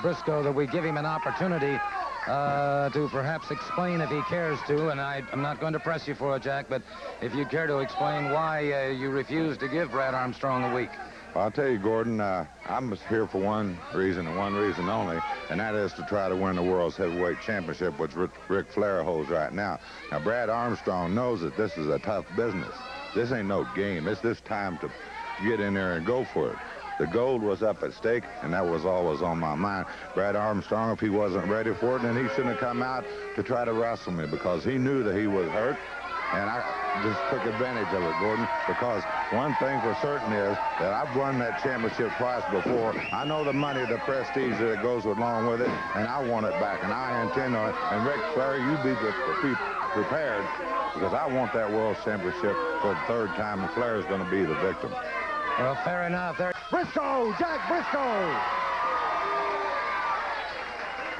Briscoe that we give him an opportunity to perhaps explain, if he cares to, and I'm not going to press you for it, Jack, but if you care to explain why you refuse to give Brad Armstrong a week. Well, I'll tell you, Gordon, I'm here for one reason and one reason only, and that is to try to win the World's Heavyweight Championship, which Ric Flair holds right now. Now, Brad Armstrong knows that this is a tough business. This ain't no game. It's this time to get in there and go for it. The gold was up at stake, and that was always on my mind. Brad Armstrong, if he wasn't ready for it, then he shouldn't have come out to try to wrestle me, because he knew that he was hurt. And I just took advantage of it, Gordon, because one thing for certain is that I've won that championship twice before. I know the money, the prestige that goes along with it, and I want it back, and I intend on it. And Ric Flair, you be prepared, because I want that World Championship for the third time, and Flair is going to be the victim. Well, fair enough. Briscoe, Jack Briscoe.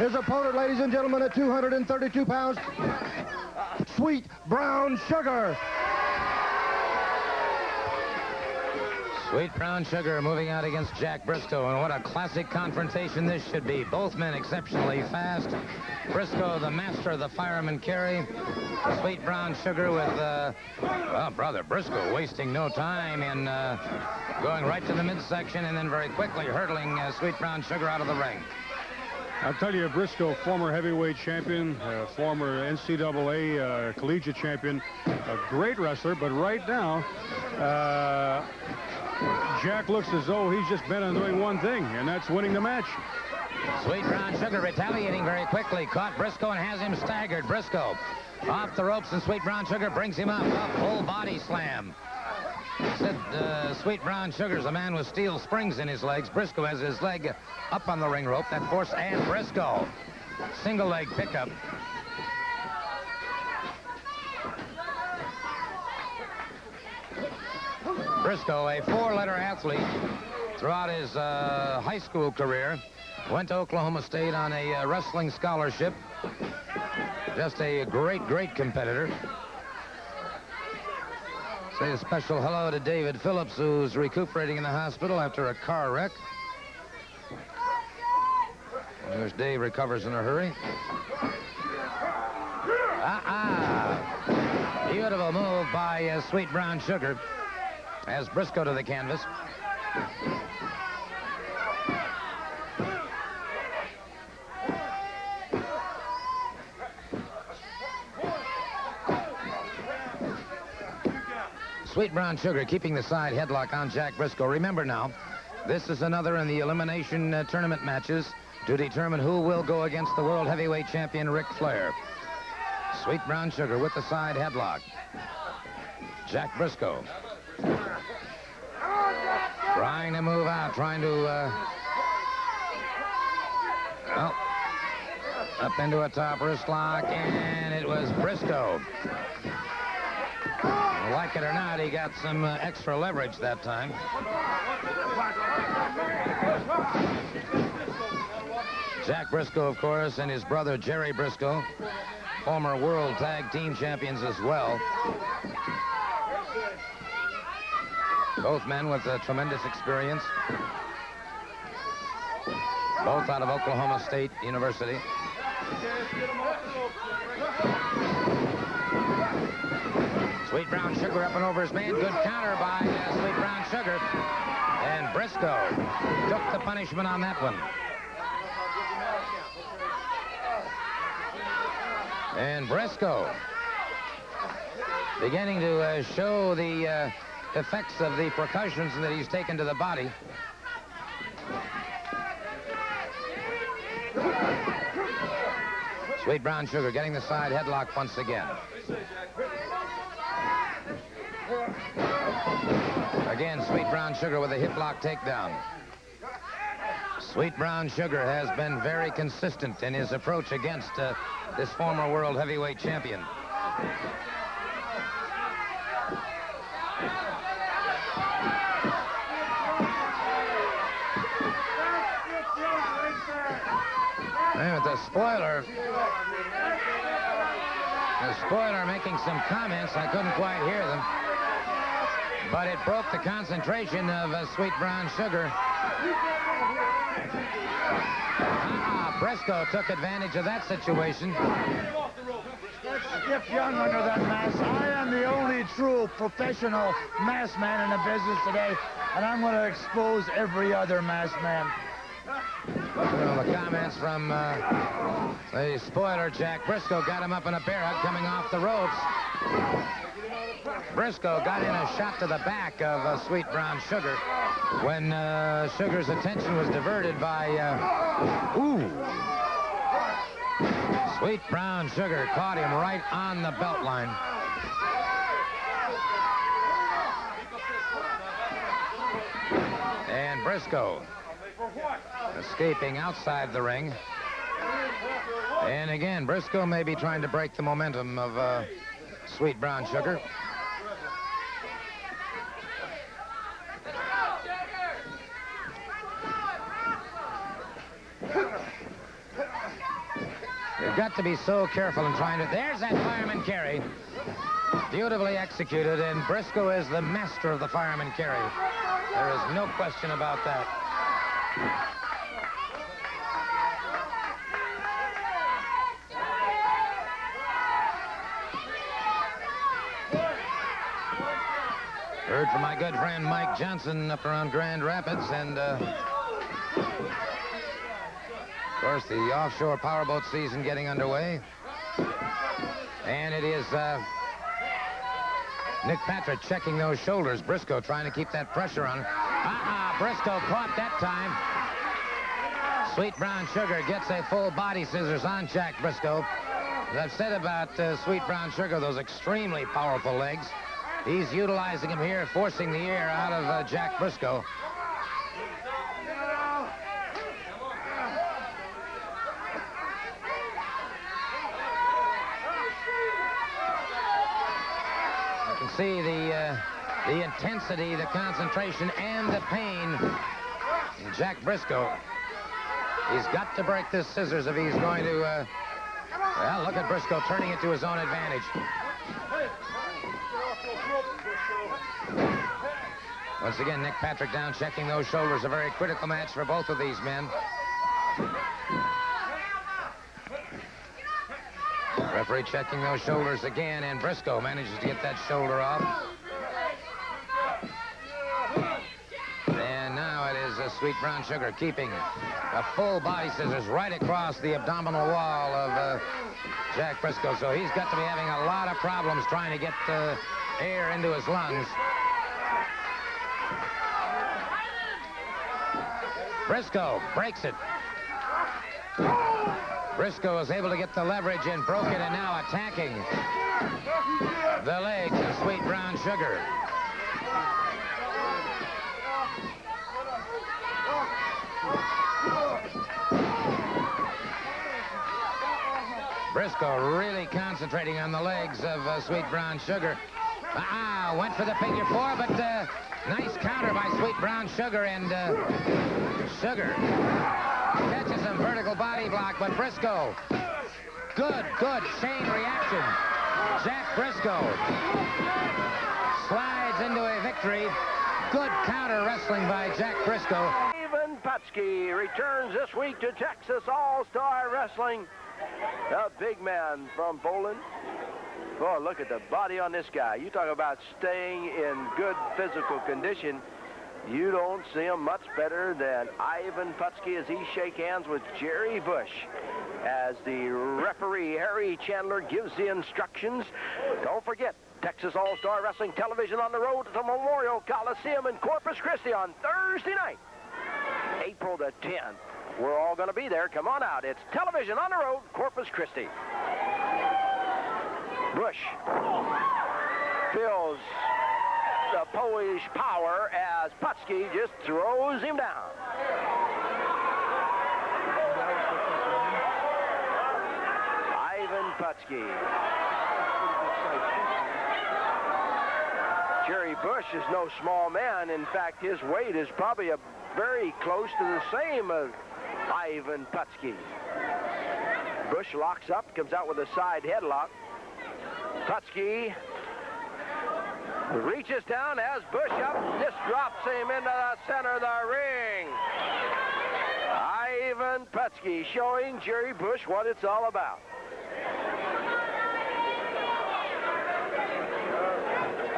His opponent, ladies and gentlemen, at 232 pounds, Sweet Brown Sugar. Sweet Brown Sugar moving out against Jack Briscoe, and what a classic confrontation this should be. Both men exceptionally fast. Briscoe, the master of the fireman carry. Sweet Brown Sugar with, well, brother Briscoe wasting no time in going right to the midsection and then very quickly hurdling Sweet Brown Sugar out of the ring. I'll tell you, Briscoe, former heavyweight champion, former NCAA collegiate champion, a great wrestler, but right now, Jack looks as though he's just bent on doing one thing, and that's winning the match. Sweet Brown Sugar retaliating very quickly, caught Briscoe and has him staggered. Briscoe off the ropes, and Sweet Brown Sugar brings him up, full body slam. Said Sweet Brown Sugar's a man with steel springs in his legs. Briscoe has his leg up on the ring rope. That force, and Briscoe. Single leg pickup. Briscoe, a four-letter athlete throughout his high school career. Went to Oklahoma State on a wrestling scholarship. Just a great, great competitor. Say a special hello to David Phillips, who's recuperating in the hospital after a car wreck. There's Dave, recovers in a hurry. Beautiful move by Sweet Brown Sugar. As Briscoe to the canvas. Sweet Brown Sugar keeping the side headlock on Jack Briscoe. Remember now, this is another in the elimination tournament matches to determine who will go against the world heavyweight champion Ric Flair. Sweet Brown Sugar with the side headlock. Jack Briscoe trying to move out, trying to up into a top wrist lock, and it was Briscoe. Like it or not, he got some extra leverage that time. Jack Briscoe, of course, and his brother Jerry Briscoe, former world tag team champions as well. Both men with tremendous experience. Both out of Oklahoma State University. Sweet Brown Sugar up and over his man. Good counter by Sweet Brown Sugar. And Briscoe took the punishment on that one. And Briscoe beginning to show the effects of the percussions that he's taken to the body. Sweet Brown Sugar getting the side headlock once again. Again, Sweet Brown Sugar with a hip lock takedown. Sweet Brown Sugar has been very consistent in his approach against this former world heavyweight champion. And with the spoiler making some comments, I couldn't quite hear them. But it broke the concentration of Sweet Brown Sugar. Briscoe took advantage of that situation. Let's Skip Young under that mask. I am the only true professional masked man in the business today, and I'm going to expose every other masked man. Well, the comments from the spoiler, Jack Briscoe, got him up in a bear hug coming off the ropes. Briscoe got in a shot to the back of Sweet Brown Sugar when Sugar's attention was diverted by, Sweet Brown Sugar caught him right on the belt line. And Briscoe escaping outside the ring. And again, Briscoe may be trying to break the momentum of Sweet Brown Sugar. You've got to be so careful in trying to... There's that fireman carry. Beautifully executed, and Briscoe is the master of the fireman carry. There is no question about that. Heard from my good friend Mike Johnson up around Grand Rapids, and of course the offshore powerboat season getting underway. And it is Nick Patrick checking those shoulders. Briscoe trying to keep that pressure on him. Briscoe caught that time. Sweet Brown Sugar gets a full body scissors on Jack Briscoe. As I've said about Sweet Brown Sugar, those extremely powerful legs. He's utilizing them here, forcing the air out of Jack Briscoe. You can see the intensity, the concentration, and the pain in Jack Briscoe. He's got to break this scissors if he's going to... well, look at Briscoe turning it to his own advantage. Once again, Nick Patrick down checking those shoulders. A very critical match for both of these men. Referee checking those shoulders again, and Briscoe manages to get that shoulder off. And now it is Sweet Brown Sugar keeping a full body scissors right across the abdominal wall of Jack Briscoe. So he's got to be having a lot of problems trying to get air into his lungs. Briscoe breaks it. Briscoe is able to get the leverage and broke it, and now attacking the legs of Sweet Brown Sugar. Briscoe really concentrating on the legs of Sweet Brown Sugar. Went for the figure four, but nice counter by Sweet Brown Sugar, and Sugar catches some vertical body block, but Briscoe, good chain reaction. Jack Briscoe slides into a victory. Good counter wrestling by Jack Briscoe. Ivan Putski returns this week to Texas All-Star Wrestling. A big man from Poland. Oh, look at the body on this guy. You talk about staying in good physical condition. You don't see him much better than Ivan Putski as he shakes hands with Jerry Bush. As the referee, Harry Chandler, gives the instructions. Don't forget, Texas All-Star Wrestling Television on the road to the Memorial Coliseum in Corpus Christi on Thursday night, April the 10th. We're all going to be there. Come on out. It's television on the road, Corpus Christi. Bush feels the Polish power as Putski just throws him down. Ivan Putski. Jerry Bush is no small man. In fact, his weight is probably very close to the same as Ivan Putski. Bush locks up, comes out with a side headlock. Putski reaches down, has Bush up, just drops him into the center of the ring. Ivan Putski showing Jerry Bush what it's all about.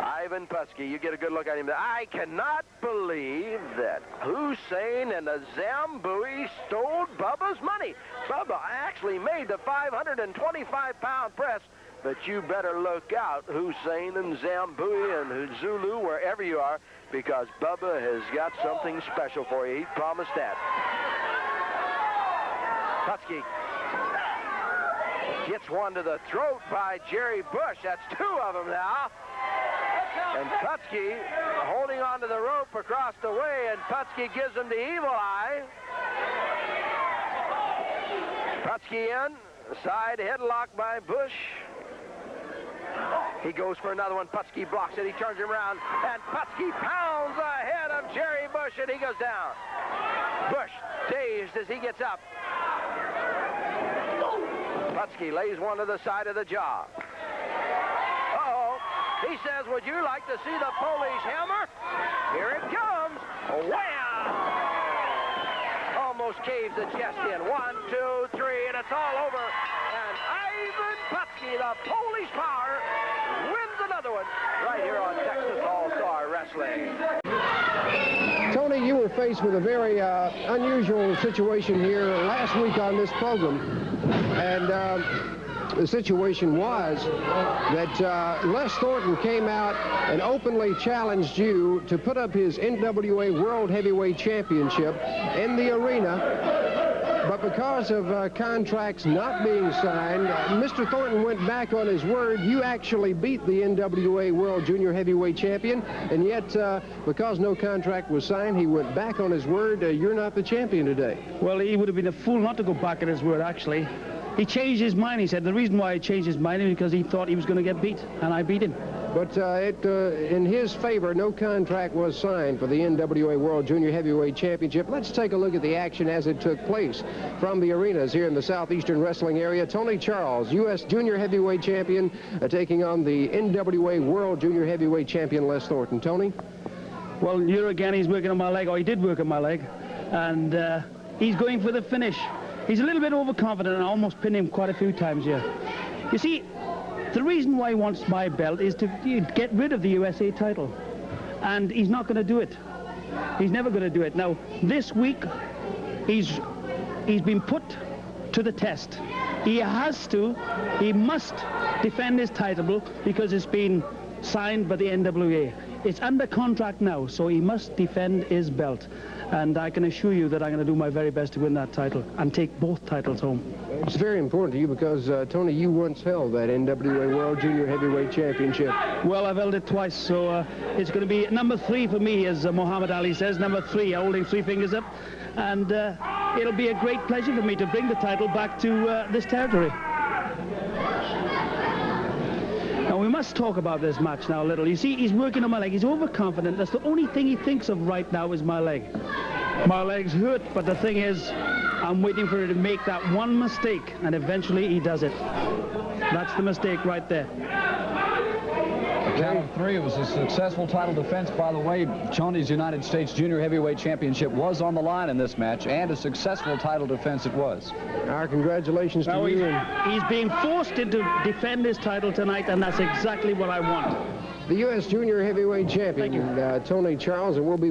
Ivan Putski, you get a good look at him. I cannot believe that Hussein and the Zambui stole Bubba's money. Bubba actually made the 525-pound press, but you better look out, Hussein and Zambui and Zulu, wherever you are, because Bubba has got something special for you. He promised that. Putski gets one to the throat by Jerry Bush. That's two of them now. And Putski holding onto the rope across the way, and Putski gives him the evil eye. Putski in, side headlock by Bush. He goes for another one. Putski blocks it. He turns him around, and Putski pounds ahead of Jerry Bush, and he goes down. Bush dazed as he gets up. Putski lays one to the side of the jaw. He says, would you like to see the Polish hammer? Here it comes. Wham! Almost caves the chest in. 1, 2, 3, and it's all over. And Ivan Putski, the Polish power, wins another one right here on Texas All-Star Wrestling. Tony, you were faced with a very unusual situation here last week on this program. And the situation was that Les Thornton came out and openly challenged you to put up his NWA World Heavyweight Championship in the arena. But because of contracts not being signed, Mr. Thornton went back on his word. You actually beat the NWA World Junior Heavyweight Champion, and yet because no contract was signed, he went back on his word. You're not the champion today. Well, he would have been a fool not to go back on his word, actually. He changed his mind. He said the reason why he changed his mind is because he thought he was going to get beat, and I beat him. But in his favor, no contract was signed for the NWA World Junior Heavyweight Championship. Let's take a look at the action as it took place from the arenas here in the Southeastern Wrestling area. Tony Charles, U.S. Junior Heavyweight Champion, taking on the NWA World Junior Heavyweight Champion, Les Thornton. Tony? Well, here again, he's working on my leg, or he did work on my leg, and he's going for the finish. He's a little bit overconfident, and I almost pinned him quite a few times here. You see, the reason why he wants my belt is to get rid of the USA title. And he's not going to do it. He's never going to do it. Now, this week, he's been put to the test. He must defend his title because it's been signed by the NWA. It's under contract now, so he must defend his belt. And I can assure you that I'm going to do my very best to win that title and take both titles home. It's very important to you because, Tony, you once held that NWA World Junior Heavyweight Championship. Well, I've held it twice, so it's going to be number 3 for me, as Muhammad Ali says, number 3, holding 3 fingers up. And it'll be a great pleasure for me to bring the title back to this territory. Now, we must talk about this match now a little. You see, he's working on my leg. He's overconfident. That's the only thing he thinks of right now is my leg. My leg's hurt, but the thing is, I'm waiting for him to make that one mistake, and eventually he does it. That's the mistake right there. Count of 3, it was a successful title defense. By the way, Tony's United States Junior Heavyweight Championship was on the line in this match, and a successful title defense it was. Our congratulations to you. He's being forced to defend his title tonight, and that's exactly what I want. The U.S. Junior Heavyweight Champion, Tony Charles, and we'll be